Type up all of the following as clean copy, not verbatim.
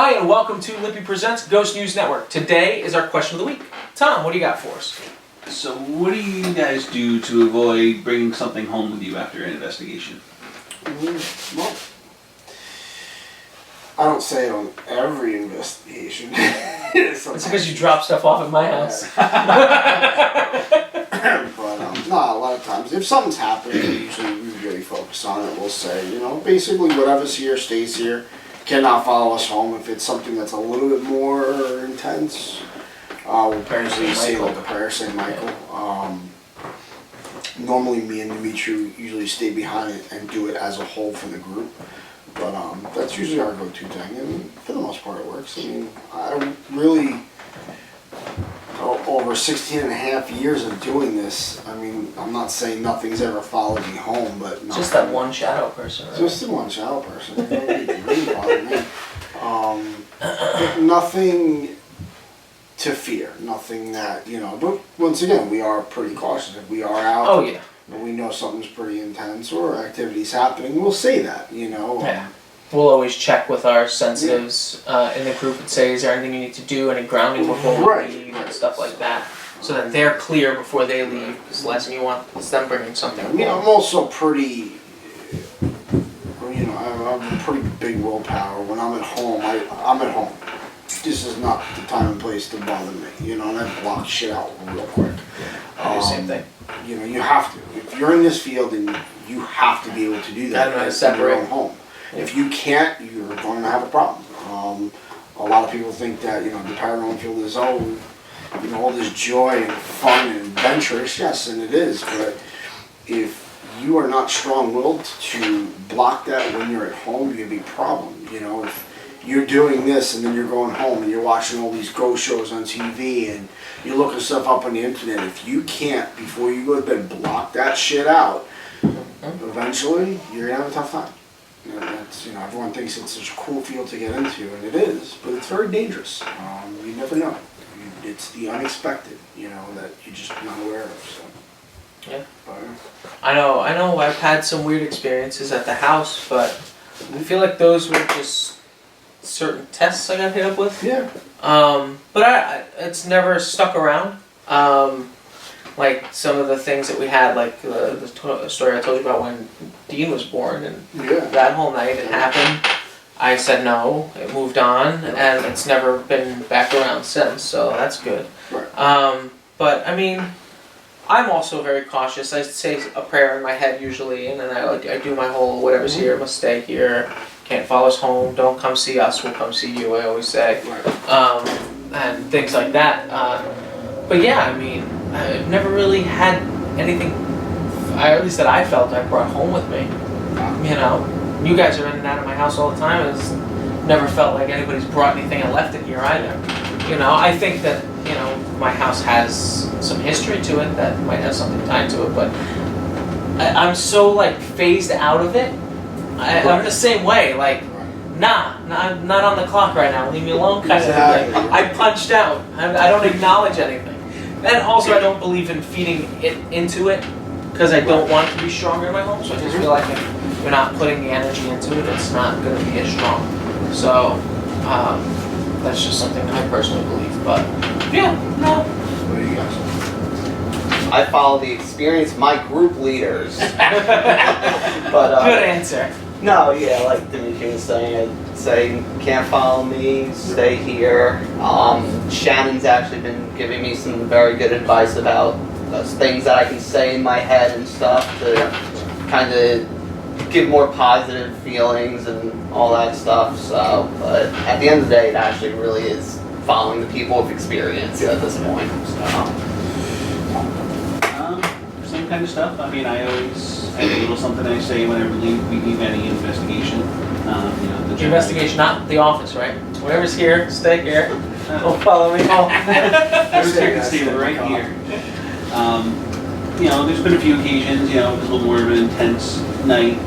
Hi, and welcome to Lippy Presents Ghost News Network. Today is our question of the week. Tom, what do you got for us? So what do you guys do to avoid bringing something home with you after an investigation? Well, I don't say it on every investigation. It's because you drop stuff off at my house. But no, a lot of times, if something's happened, usually we really focus on it. We'll say, basically whatever's here stays here. Cannot follow us home. If it's something that's a little bit more intense, we'll usually say like a prayer, St. Michael. Normally me and Dimitri usually stay behind it and do it as a whole for the group. But that's usually our go-to thing, and for the most part it works. I mean, I really, over 16 and a half years of doing this, I mean, I'm not saying nothing's ever followed me home, but... Just that one shadow person, right? Just the one shadow person. It really bothered me. Nothing to fear. Nothing that, but once again, we are pretty cautious. If we are out... Oh, yeah. And we know something's pretty intense or activity's happening, we'll say that, Yeah. We'll always check with our sensitives in the group and say, is there anything you need to do, any grounding before we leave, and stuff like that. So that they're clear before they leave, because the last thing you want is them bringing something home. I'm also pretty, I have a pretty big willpower. When I'm at home, I'm at home. This is not the time and place to bother me, and I block shit out real quick. I do the same thing. You have to. If you're in this field, then you have to be able to do that. Gotta know how to separate. In your own home. If you can't, you're going to have a problem. A lot of people think that, the paranormal field is, all this joy and fun and adventurous. Yes, and it is. But if you are not strong-willed to block that when you're at home, you're going to be a problem. If you're doing this and then you're going home and you're watching all these ghost shows on TV and you're looking stuff up on the internet, if you can't, before you go to bed, block that shit out, eventually you're going to have a tough time. That's, everyone thinks it's such a cool field to get into, and it is, but it's very dangerous. You never know. It's the unexpected, that you're just not aware of. So. Yeah. But, I know I've had some weird experiences at the house, but I feel like those were just certain tests I got hit up with. Yeah. But it's never stuck around. Like some of the things that we had, like the story I told you about when Dean was born, and that whole night it happened. I said no, it moved on, and it's never been back around since, so that's good. Right. But I mean, I'm also very cautious. I say a prayer in my head usually, and then I do my whole whatever's here must stay here. Can't follow us home. Don't come see us. We'll come see you. I always say, and things like that. But yeah, I mean, I've never really had anything, at least that I felt I brought home with me. You guys are in and out of my house all the time. It's never felt like anybody's brought anything and left it here either. I think that my house has some history to it that might have something tied to it, but I'm so phased out of it. I'm the same way. Nah, I'm not on the clock right now. Leave me alone, kind of thing. I punched out. I don't acknowledge anything. And also, I don't believe in feeding it into it because I don't want it to be stronger in my home. So I just feel like if you're not putting the energy into it, it's not going to be as strong. So that's just something I personally believe. But yeah, no. What do you guys? I follow the experience of my group leaders. But good answer. No, yeah, like Dimitri was saying, I'd say can't follow me, stay here. Shannon's actually been giving me some very good advice about those things that I can say in my head and stuff to kind of give more positive feelings and all that stuff. So, but at the end of the day, it actually really is following the people with experience at this point. So. Same kind of stuff. I mean, I always have a little something I say whenever we leave any investigation. The investigation, not the office, right? Whatever's here, stay here. Don't follow me home. Whatever's here can stay right here. There's been a few occasions, it was a little more of an intense night,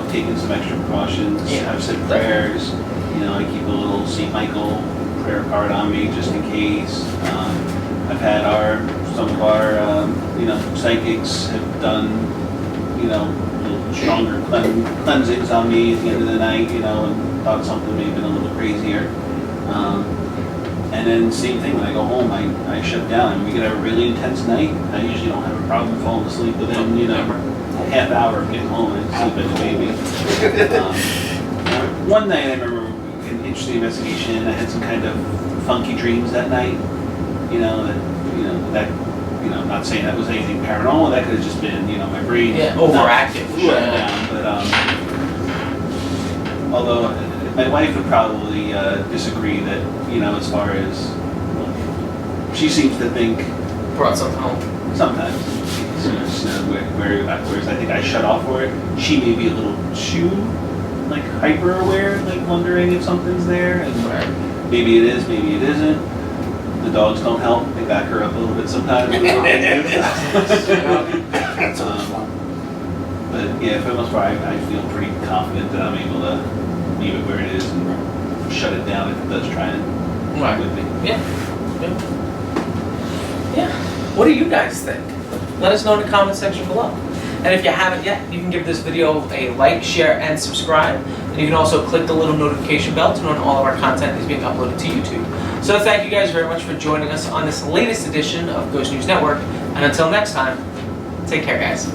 taking some extra precautions. Yeah. I've said prayers, I keep a little St. Michael prayer card on me just in case. I've had some of our psychics have done, little stronger cleansings on me at the end of the night, and thought something may have been a little crazier. And then same thing, when I go home, I shut down. And we could have a really intense night. I usually don't have a problem falling asleep within, you know, a half hour of getting home and sleep like a baby. One night I remember an interesting investigation. I had some kind of funky dreams that night. I'm not saying that was anything paranormal. That could have just been, my brain overactive. shut down. But although my wife would probably disagree that, as far as she seems to think Brought something home. sometimes, whereas I think I shut off for it. She may be a little too hyper aware, wondering if something's there, and maybe it is, maybe it isn't. The dogs don't help; they back her up a little bit sometimes. That's always fun. But yeah, for the most part, I feel pretty confident that I'm able to leave it where it is and shut it down if it does try and with me. Yeah. What do you guys think? Let us know in the comment section below. And if you haven't yet, you can give this video a like, share, and subscribe. And you can also click the little notification bell to know when all of our content is being uploaded to YouTube. So thank you guys very much for joining us on this latest edition of Ghost News Network. And until next time, take care, guys.